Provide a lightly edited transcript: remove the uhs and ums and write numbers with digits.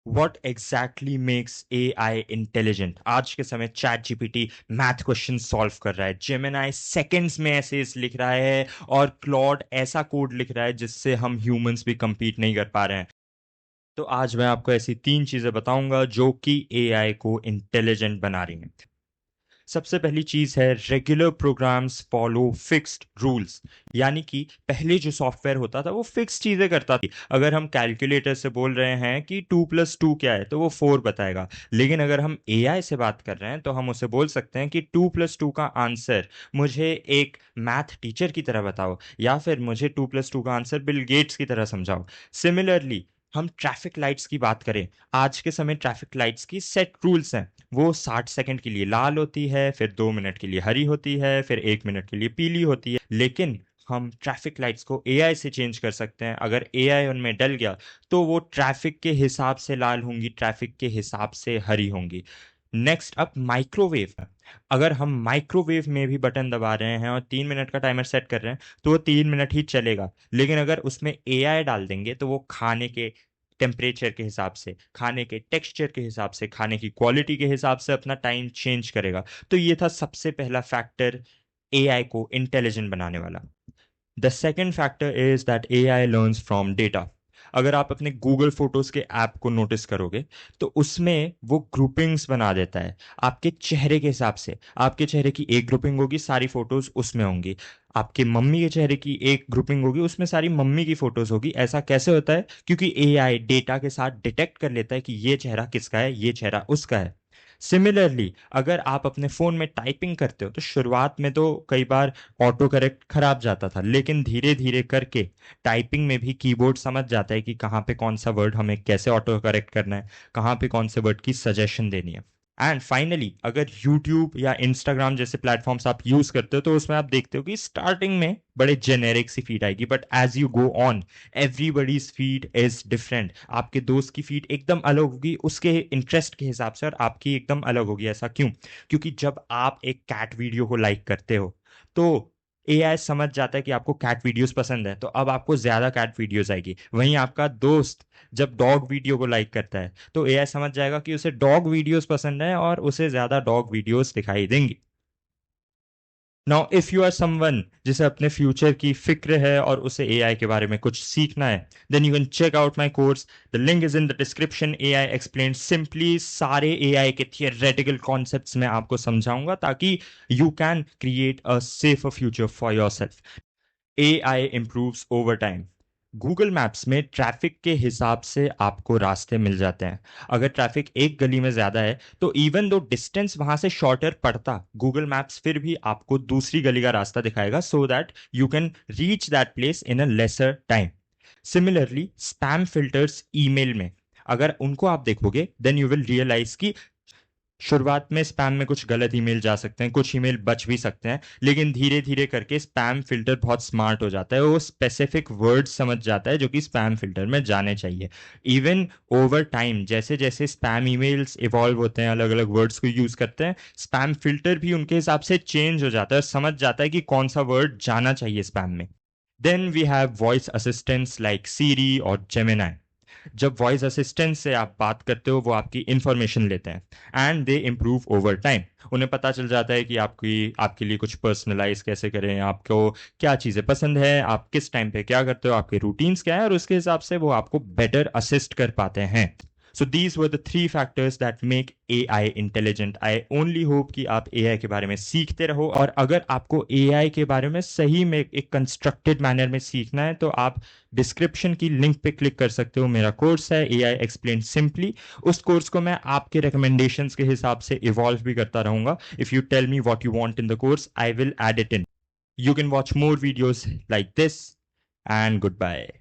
What exactly makes AI intelligent? आज के समय chat GPT math question solve कर रहा है, जेमिनाई सेकंड्स में ऐसे लिख रहा है, और क्लॉड ऐसा कोड लिख रहा है जिससे हम ह्यूमंस भी compete नहीं कर पा रहे हैं। तो आज मैं आपको ऐसी 3 चीजें बताऊंगा जो कि एआई को इंटेलिजेंट बना रही हैं। सबसे पहली चीज है regular programmes follow fixed rules. यानी कि पहले जो सॉफ्टवेयर होता था वो फिक्स चीजें करता थी। अगर हम कैलकुलेटर से बोल रहे हैं कि 2+2 क्या है तो वो 4 बताएगा। लेकिन अगर हम एआई से बात कर रहे हैं तो हम उसे बोल सकते हैं कि 2+2 का आंसर मुझे एक मैथ टीचर की तरह बताओ, या फिर मुझे 2+2 का आंसर बिल गेट्स की तरह समझाओ। सिमिलरली, हम ट्रैफिक लाइट्स की बात करें। आज के समय ट्रैफिक लाइट्स की सेट रूल्स हैं। वो 60 सेकंड के लिए लाल होती है, फिर 2 मिनट के लिए हरी होती है, फिर 1 मिनट के लिए पीली होती है। लेकिन हम ट्रैफिक लाइट्स को एआई से चेंज कर सकते हैं। अगर एआई उनमें डल गया तो वो ट्रैफिक के हिसाब से लाल होंगी, ट्रैफिक के हिसाब से हरी होंगी। नेक्स्ट अब माइक्रोवेव है। अगर हम माइक्रोवेव में भी बटन दबा रहे हैं और 3 मिनट का टाइमर सेट कर रहे हैं तो वो 3 मिनट ही चलेगा। लेकिन अगर उसमें एआई डाल देंगे तो वो खाने के टेम्परेचर के हिसाब से, खाने के टेक्सचर के हिसाब से, खाने की क्वालिटी के हिसाब से अपना टाइम चेंज करेगा। तो ये था सबसे पहला फैक्टर एआई को इंटेलिजेंट बनाने वाला। The second factor is that AI learns from data. अगर आप अपने गूगल फोटोज के ऐप को नोटिस करोगे तो उसमें वो ग्रुपिंग्स बना देता है आपके चेहरे के हिसाब से। आपके चेहरे की एक ग्रुपिंग होगी, सारी फोटोज उसमें होंगी। आपके मम्मी के चेहरे की एक ग्रुपिंग होगी, उसमें सारी मम्मी की फोटोज होगी। ऐसा कैसे होता है? क्योंकि एआई डेटा के साथ डिटेक्ट कर लेता है कि ये चेहरा किसका है, ये चेहरा उसका है। सिमिलरली, अगर आप अपने फोन में टाइपिंग करते हो तो शुरुआत में तो कई बार ऑटो करेक्ट खराब जाता था, लेकिन धीरे धीरे करके टाइपिंग में भी कीबोर्ड समझ जाता है कि कहाँ पे कौन सा वर्ड हमें कैसे ऑटो करेक्ट करना है, कहाँ पे कौन से वर्ड की सजेशन देनी है। एंड फाइनली, अगर यूट्यूब या इंस्टाग्राम जैसे प्लेटफॉर्म्स आप यूज करते हो तो उसमें आप देखते हो कि स्टार्टिंग में बड़े जेनेरिक सी फीड आएगी, but as you go on everybody's feed is different. आपके दोस्त की फीड एकदम अलग होगी उसके इंटरेस्ट के हिसाब से, और आपकी एकदम अलग होगी। ऐसा क्यों? क्योंकि जब आप एक कैट वीडियो को लाइक करते हो तो एआई समझ जाता है कि आपको कैट वीडियोस पसंद है, तो अब आपको ज्यादा कैट वीडियोस आएगी। वहीं आपका दोस्त जब डॉग वीडियो को लाइक करता है तो एआई समझ जाएगा कि उसे डॉग वीडियोस पसंद है और उसे ज्यादा डॉग वीडियोस दिखाई देंगी। Now if you are someone जिसे अपने फ्यूचर की फिक्र है और उसे एआई के बारे में कुछ सीखना है, then you can check out my course. The link is in the description. AI explain simply, सारे एआई के थियोरेटिकल कॉन्सेप्ट्स मैं आपको समझाऊंगा ताकि you can create a safer future for yourself. AI improves over time. Google Maps में traffic के हिसाब से आपको रास्ते मिल जाते हैं। अगर ट्रैफिक एक गली में ज्यादा है तो इवन दो डिस्टेंस वहां से शॉर्टर पड़ता, गूगल मैप्स फिर भी आपको दूसरी गली का रास्ता दिखाएगा so that you can reach that place in a lesser time. Similarly, spam filters email में, अगर उनको आप देखोगे देन यू विल रियलाइज कि शुरुआत में स्पैम में कुछ गलत ईमेल जा सकते हैं, कुछ ईमेल बच भी सकते हैं, लेकिन धीरे धीरे करके स्पैम फिल्टर बहुत स्मार्ट हो जाता है। वो स्पेसिफिक वर्ड समझ जाता है जो कि स्पैम फिल्टर में जाने चाहिए। इवन ओवर टाइम जैसे जैसे स्पैम ईमेल्स इवॉल्व होते हैं, अलग अलग वर्ड्स को यूज करते हैं, स्पैम फिल्टर भी उनके हिसाब से चेंज हो जाता है और समझ जाता है कि कौन सा वर्ड जाना चाहिए स्पैम में। Then we have voice assistants like Siri और जेमिनाई। जब वॉइस असिस्टेंट से आप बात करते हो वो आपकी इंफॉर्मेशन लेते हैं and they improve over time. उन्हें पता चल जाता है कि आपके लिए कुछ पर्सनलाइज कैसे करें, आपको क्या चीज़ें पसंद है, आप किस टाइम पे क्या करते हो, आपके रूटीन्स क्या है, और उसके हिसाब से वो आपको बेटर असिस्ट कर पाते हैं। So these were the 3 factors that make AI intelligent. I only hope कि आप एआई के बारे में सीखते रहो, और अगर आपको एआई के बारे में सही में एक कंस्ट्रक्टेड मैनर में सीखना है तो आप डिस्क्रिप्शन की लिंक पे क्लिक कर सकते हो। मेरा कोर्स है एआई एक्सप्लेन सिंपली। उस कोर्स को मैं आपके रिकमेंडेशंस के हिसाब से इवॉल्व भी करता रहूंगा। If you tell me what you want in the course I will add it in. You can watch more videos like this and good bye.